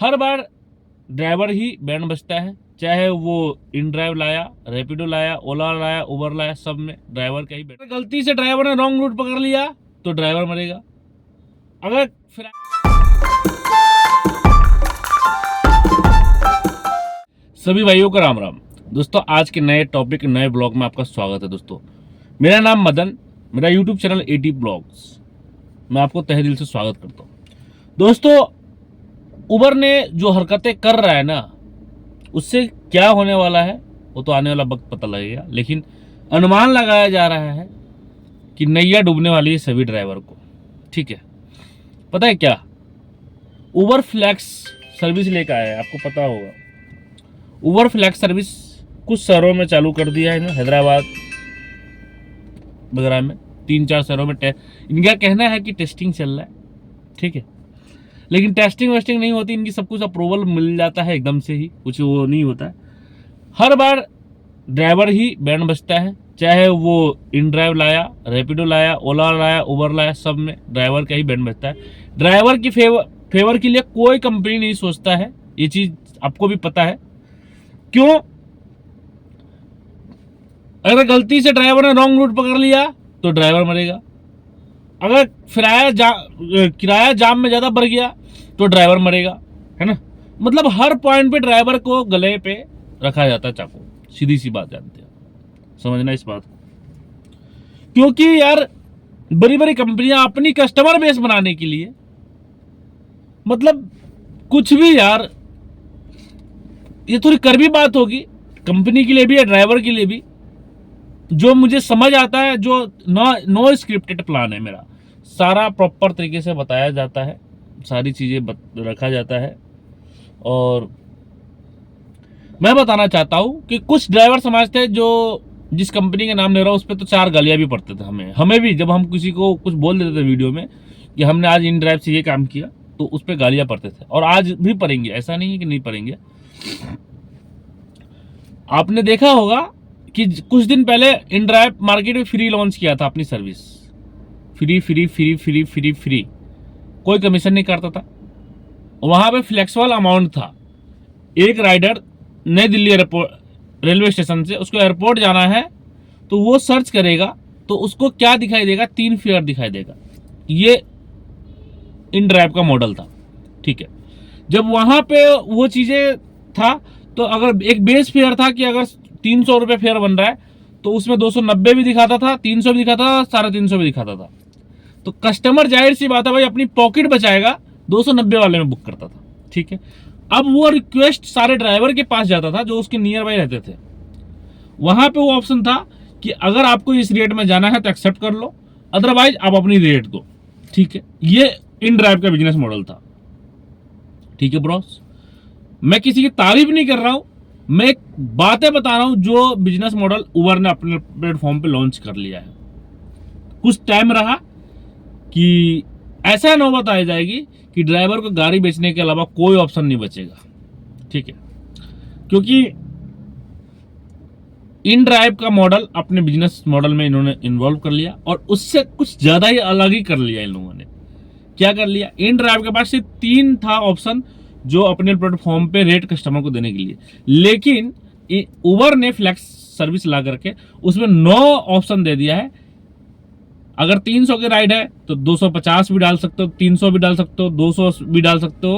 हर बार driver ही band बजता है, चाहे वो इन ड्राइव लाया, रैपिडो लाया, ओला लाया, उबर लाया, सब में ड्राइवर का ही बैंड। गलती से ड्राइवर ने रॉन्ग रूट पकड़ लिया तो ड्राइवर मरेगा। अगर फिर सभी भाइयों का राम राम। दोस्तों आज के नए टॉपिक नए ब्लॉग में आपका स्वागत है। दोस्तों मेरा नाम मदन, मेरा यूट्यूब चैनल एटी ब्लॉग्स, मैं आपको तहे दिल से स्वागत करता हूँ। दोस्तों उबर ने जो हरकतें कर रहा है ना, उससे क्या होने वाला है वो तो आने वाला वक्त पता लगेगा, लेकिन अनुमान लगाया जा रहा है कि नैया डूबने वाली है सभी ड्राइवर को। ठीक है, पता है क्या, उबर फ्लैक्स सर्विस लेकर आया है, आपको पता होगा। उबर फ्लैक्स सर्विस कुछ शहरों में चालू कर दिया है ना, हैदराबाद वगैरह में 3-4 शहरों में इनका कहना है कि टेस्टिंग चल रहा है। ठीक है, लेकिन टेस्टिंग वेस्टिंग नहीं होती इनकी, सब कुछ अप्रूवल मिल जाता है एकदम से ही, कुछ वो नहीं होता है। हर बार ड्राइवर ही बैंड बजता है, चाहे वो इन ड्राइव लाया, रैपिडो लाया, ओला लाया, उबर लाया, सब में ड्राइवर का ही बैंड बजता है। ड्राइवर की फेवर के लिए कोई कंपनी नहीं सोचता है, ये चीज आपको भी पता है। क्यों? अगर गलती से ड्राइवर ने रॉन्ग रूट पकड़ लिया तो ड्राइवर मरेगा। अगर किराया जाम में ज्यादा बढ़ गया तो ड्राइवर मरेगा, है ना। मतलब हर पॉइंट पे ड्राइवर को गले पे रखा जाता है चाकू, सीधी सी बात जानते हैं, समझना इस बात को। क्योंकि यार बड़ी बड़ी कंपनियां अपनी कस्टमर बेस बनाने के लिए, मतलब कुछ भी यार, ये थोड़ी कड़वी बात होगी कंपनी के लिए भी या ड्राइवर के लिए भी। जो मुझे समझ आता है, जो नो स्क्रिप्टेड प्लान है मेरा, सारा प्रॉपर तरीके से बताया जाता है, सारी चीजें रखा जाता है। और मैं बताना चाहता हूं कि कुछ ड्राइवर समझते हैं, जो जिस कंपनी का नाम ले रहा हूं उस पर तो 4 गालियां भी पड़ते थे हमें भी, जब हम किसी को कुछ बोल देते थे वीडियो में कि हमने आज इन ड्राइव से ये काम किया, तो उस पर गालियां पड़ते थे, और आज भी पड़ेंगे, ऐसा नहीं है कि नहीं पड़ेंगे। आपने देखा होगा कि कुछ दिन पहले इन ड्राइव मार्केट में फ्री लॉन्च किया था अपनी service, free free free free free free, कोई कमीशन नहीं करता था। वहां पे फ्लेक्सिबल अमाउंट था। एक राइडर नई दिल्ली एयरपोर्ट रेलवे स्टेशन से उसको एयरपोर्ट जाना है तो वो सर्च करेगा तो उसको क्या दिखाई देगा, 3 फेयर दिखाई देगा। ये इन ड्राइव का मॉडल था। ठीक है, जब वहां पे वो चीजें था तो अगर एक बेस फेयर था कि अगर 300 रुपये फेयर बन रहा है तो उसमें 290 भी दिखाता था, 300 भी दिखाता था, 350 भी दिखाता था। तो कस्टमर जाहिर सी बात है भाई अपनी पॉकेट बचाएगा, 290 वाले में बुक करता था। ठीक है, अब वो रिक्वेस्ट सारे ड्राइवर के पास जाता था जो उसके नियर बाई रहते थे। वहां पे वो ऑप्शन था कि अगर आपको इस रेट में जाना है तो एक्सेप्ट कर लो, अदरवाइज आप अपनी रेट दो। ठीक है, ये इन ड्राइव का बिजनेस मॉडल था। ठीक है ब्रॉस, मैं किसी की तारीफ नहीं कर रहा हूं, मैं एक बातें बता रहा हूं जो बिजनेस मॉडल उबर ने अपने प्लेटफॉर्म पे लॉन्च कर लिया है। कुछ टाइम रहा कि ऐसा नौबत आ जाएगी कि ड्राइवर को गाड़ी बेचने के अलावा कोई ऑप्शन नहीं बचेगा। ठीक है, क्योंकि इन ड्राइव का मॉडल अपने बिजनेस मॉडल में इन्होंने इन्वॉल्व कर लिया, और उससे कुछ ज्यादा ही अलग ही कर लिया इन लोगों ने। क्या कर लिया, इन ड्राइव के पास सिर्फ 3 था ऑप्शन जो अपने प्लेटफॉर्म पे रेट कस्टमर को देने के लिए, लेकिन उबर ने फ्लैक्स सर्विस ला करके उसमें 9 ऑप्शन दे दिया है। अगर 300 के राइड है तो 250 भी डाल सकते हो, 300 भी डाल सकते हो, 200 भी डाल सकते हो,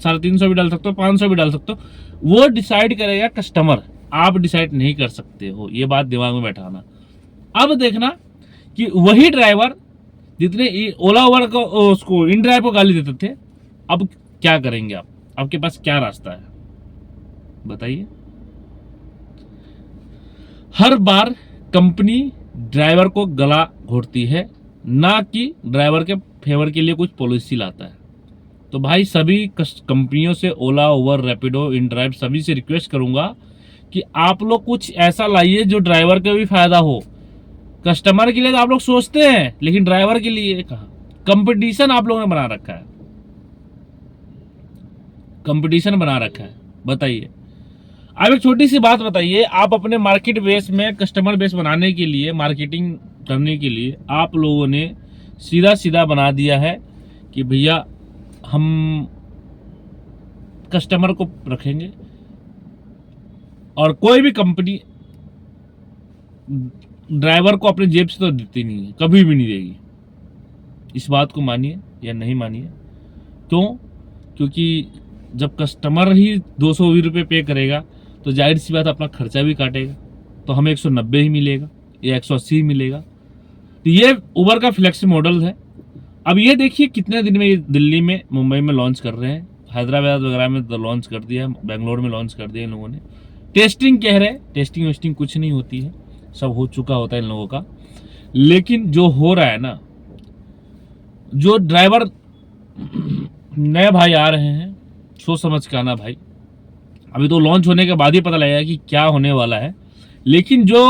350 भी डाल सकते हो, 500 भी डाल सकते हो। वो डिसाइड करेगा कस्टमर, आप डिसाइड नहीं कर सकते हो, ये बात दिमाग में बैठाना। अब देखना कि वही ड्राइवर जितने ओला उबर को उसको इन ड्राइव को गाली देते थे, अब क्या करेंगे आप? आपके पास क्या रास्ता है बताइए। हर बार कंपनी ड्राइवर को गला घोटती है, ना कि ड्राइवर के फेवर के लिए कुछ पॉलिसी लाता है। तो भाई सभी कंपनियों से, ओला उबर रैपिडो इन ड्राइव, सभी से रिक्वेस्ट करूंगा कि आप लोग कुछ ऐसा लाइए जो ड्राइवर का भी फायदा हो। कस्टमर के लिए तो आप लोग सोचते हैं, लेकिन ड्राइवर के लिए कहाँ? कंपटीशन आप लोगों ने बना रखा है, कंपटीशन बना रखा है, बताइए। अब एक छोटी सी बात बताइए, आप अपने मार्केट बेस में कस्टमर बेस बनाने के लिए, मार्केटिंग करने के लिए आप लोगों ने सीधा सीधा बना दिया है कि भैया हम कस्टमर को रखेंगे और कोई भी कंपनी ड्राइवर को अपनी जेब से तो देती नहीं है, कभी भी नहीं देगी। इस बात को मानिए या नहीं मानिए। क्यों? क्योंकि जब कस्टमर ही 220 रुपये पे करेगा तो जाहिर सी बात अपना खर्चा भी काटेगा, तो हमें 190 ही मिलेगा या 180 ही मिलेगा। तो ये उबर का फ्लेक्सी मॉडल है। अब ये देखिए कितने दिन में ये दिल्ली में, मुंबई में लॉन्च कर रहे हैं, हैदराबाद वगैरह में तो लॉन्च कर दिया है, बेंगलोर में लॉन्च कर दिया इन लोगों ने। टेस्टिंग कह रहे हैं, टेस्टिंग वेस्टिंग कुछ नहीं होती है, सब हो चुका होता है इन लोगों का। लेकिन जो हो रहा है ना, जो ड्राइवर नए भाई आ रहे हैं, सोच समझ के आना भाई। अभी तो लॉन्च होने के बाद ही पता लगेगा कि क्या होने वाला है। लेकिन जो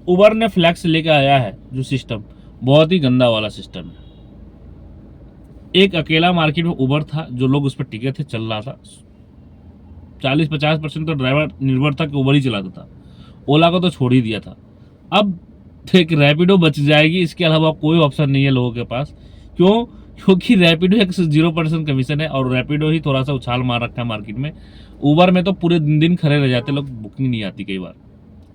उबर ने फ्लैक्स लेकर आया है जो सिस्टम, बहुत ही गंदा वाला सिस्टम है। एक अकेला मार्केट में उबर था, जो लोग उस पर टिके थे, चल रहा था। 40-50% तो ड्राइवर निर्भर था कि उबर ही चलाता था, ओला को तो छोड़ ही दिया था। अब एक रैपिडो बच जाएगी, इसके अलावा कोई ऑप्शन नहीं है लोगों के पास। क्यों? क्योंकि रैपिडो एक 0% कमीशन है और रैपिडो ही थोड़ा सा उछाल मार रखा है मार्केट में। उबर में तो पूरे दिन खड़े रह जाते लोग, बुकिंग नहीं आती कई बार,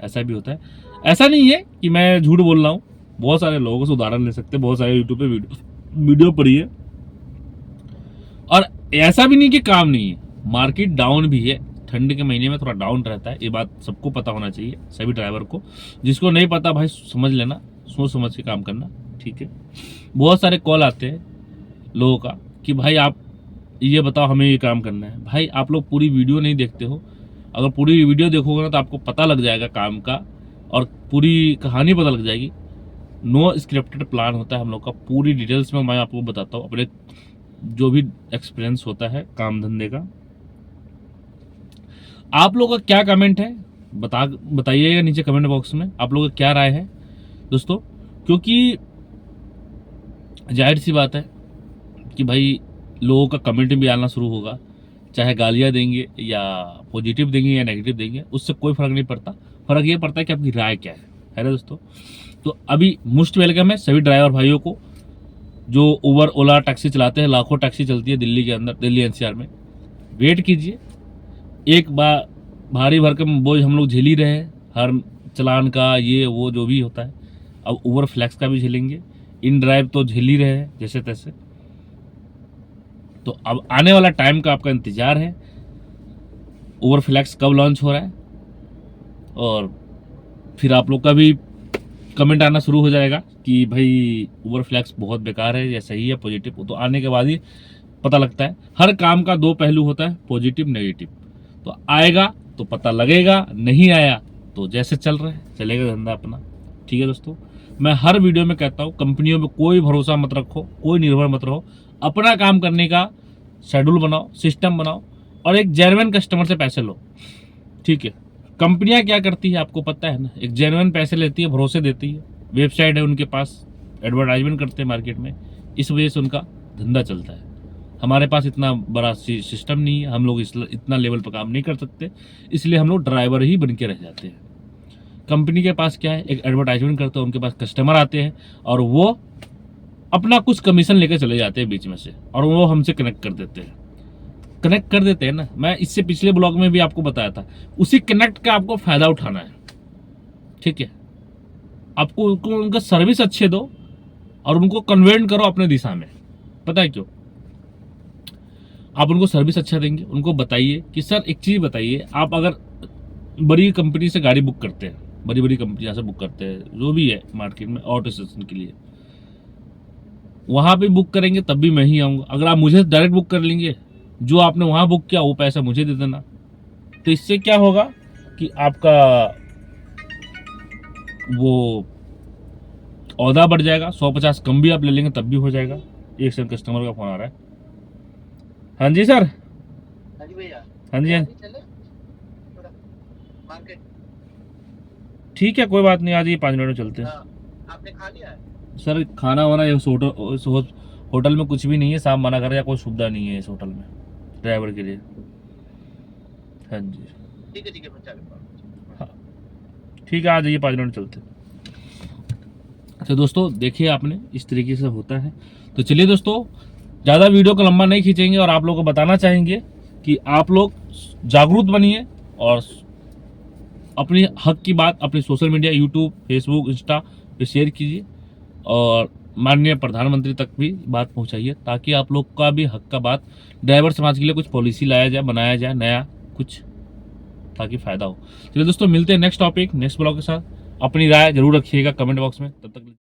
ऐसा भी होता है। ऐसा नहीं है कि मैं झूठ बोल रहा हूँ, बहुत सारे लोगों से उदाहरण ले सकते हैं, बहुत सारे यूट्यूब पे वीडियो पड़ी है। और ऐसा भी नहीं कि काम नहीं है, मार्केट डाउन भी है, ठंड के महीने में थोड़ा डाउन रहता है, ये बात सबको पता होना चाहिए, सभी ड्राइवर को। जिसको नहीं पता भाई समझ लेना, सोच समझ के काम करना, ठीक है। बहुत सारे कॉल आते हैं लोगों का कि भाई आप ये बताओ हमें ये काम करना है। भाई आप लोग पूरी वीडियो नहीं देखते हो, अगर पूरी वीडियो देखोगे ना तो आपको पता लग जाएगा काम का और पूरी कहानी पता लग जाएगी। नो स्क्रिप्टेड प्लान होता है हम लोग का, पूरी डिटेल्स में मैं आपको बताता हूँ, अपने जो भी एक्सपीरियंस होता है काम धंधे का। आप लोगों का क्या कमेंट है बताइएगा नीचे कमेंट बॉक्स में, आप लोगों का क्या राय है दोस्तों। क्योंकि जाहिर सी बात है कि भाई लोगों का कमेंट भी आना शुरू होगा, चाहे गालियाँ देंगे या पॉजिटिव देंगे या नेगेटिव देंगे, उससे कोई फर्क नहीं पड़ता। फर्क ये पड़ता है कि आपकी राय क्या है ना दोस्तों। तो अभी मोस्ट वेलकम है सभी ड्राइवर भाइयों को जो उबर ओला टैक्सी चलाते हैं। लाखों टैक्सी चलती है दिल्ली के अंदर, दिल्ली एनसीआर में। वेट कीजिए, एक बार भारी भरकम बोझ हम लोग झेल ही रहे हैं, हर चलान का ये वो जो भी होता है। अब उबर फ्लैक्स का भी झेलेंगे, इन ड्राइव तो झेल ही रहे हैं जैसे तैसे। तो अब आने वाला टाइम का आपका इंतजार है, उबर फ्लैक्स कब लॉन्च हो रहा है, और फिर आप लोग का भी कमेंट आना शुरू हो जाएगा कि भाई उबर फ्लैक्स बहुत बेकार है या सही है पॉजिटिव। तो आने के बाद ही पता लगता है। हर काम का दो पहलू होता है, पॉजिटिव नेगेटिव। तो आएगा तो पता लगेगा, नहीं आया तो जैसे चल रहा है चलेगा धंधा अपना, ठीक है दोस्तों। मैं हर वीडियो में कहता हूँ कंपनियों में कोई भरोसा मत रखो, कोई निर्भर मत रहो, अपना काम करने का शेड्यूल बनाओ, सिस्टम बनाओ और एक जेन्युइन कस्टमर से पैसे लो, ठीक है। कंपनियां क्या करती है आपको पता है ना, एक जेन्युइन पैसे लेती है, भरोसे देती है, वेबसाइट है उनके पास, एडवर्टाइजमेंट करते हैं मार्केट में, इस वजह से उनका धंधा चलता है। हमारे पास इतना बड़ा सिस्टम नहीं है, हम लोग इतना लेवल पर काम नहीं कर सकते, इसलिए हम लोग ड्राइवर ही बन के रह जाते हैं। कंपनी के पास क्या है, एक एडवर्टाइजमेंट करते हैं, उनके पास कस्टमर आते हैं और वो अपना कुछ कमीशन लेकर चले जाते हैं बीच में से, और वो हमसे कनेक्ट कर देते हैं ना। मैं इससे पिछले ब्लॉग में भी आपको बताया था, उसी कनेक्ट का आपको फायदा उठाना है, ठीक है। आपको उनका सर्विस अच्छे दो और उनको कन्वर्ट करो अपने दिशा में। पता है क्यों? आप उनको सर्विस अच्छा देंगे, उनको बताइए कि सर एक चीज बताइए, आप अगर बड़ी कंपनी से गाड़ी बुक करते हैं, बड़ी कंपनियां से बुक करते हैं, जो भी है मार्केट में ऑटो स्टेशन के लिए, वहां पे बुक करेंगे तब भी मैं ही आऊंगा। अगर आप मुझे डायरेक्ट बुक कर लेंगे, जो आपने वहां बुक किया वो पैसा मुझे दे देना। तो इससे क्या होगा कि आपका वो औदा बढ़ जाएगा, 150 कम भी आप ले लेंगे तब भी हो जाएगा। एक सेकंड, कस्टमर का फोन आ रहा है। हाँ जी सर। हाँ जी भैया। हाँ जी, हाँ चले थोड़ा मार्केट। ठीक है, कोई बात नहीं, आज ये 5 मिनट में चलते हैं। हाँ, आपने खा लिया है? सर खाना वाना इस होटल में कुछ भी नहीं है, साहब मना कर रहे हैं, कोई सुविधा नहीं है इस होटल में ड्राइवर के लिए। हाँ जी ठीक है मैं चालू। हाँ ठीक है, आ जाइए, 5 मिनट चलते हैं। तो दोस्तों देखिए आपने, इस तरीके से होता है। तो चलिए दोस्तों, ज़्यादा वीडियो को लंबा नहीं खींचेंगे और आप लोगों को बताना चाहेंगे कि आप लोग जागरूक बनिए और अपनी हक की बात अपने social media, YouTube, Facebook, Insta पे शेयर कीजिए और माननीय प्रधानमंत्री तक भी बात पहुंचाइए, ताकि आप लोग का भी हक का बात, ड्राइवर समाज के लिए कुछ पॉलिसी लाया जाए, बनाया जाए नया कुछ, ताकि फायदा हो। चलिए दोस्तों, मिलते हैं नेक्स्ट टॉपिक, नेक्स्ट ब्लॉग के साथ। अपनी राय जरूर रखिएगा कमेंट बॉक्स में। तब तक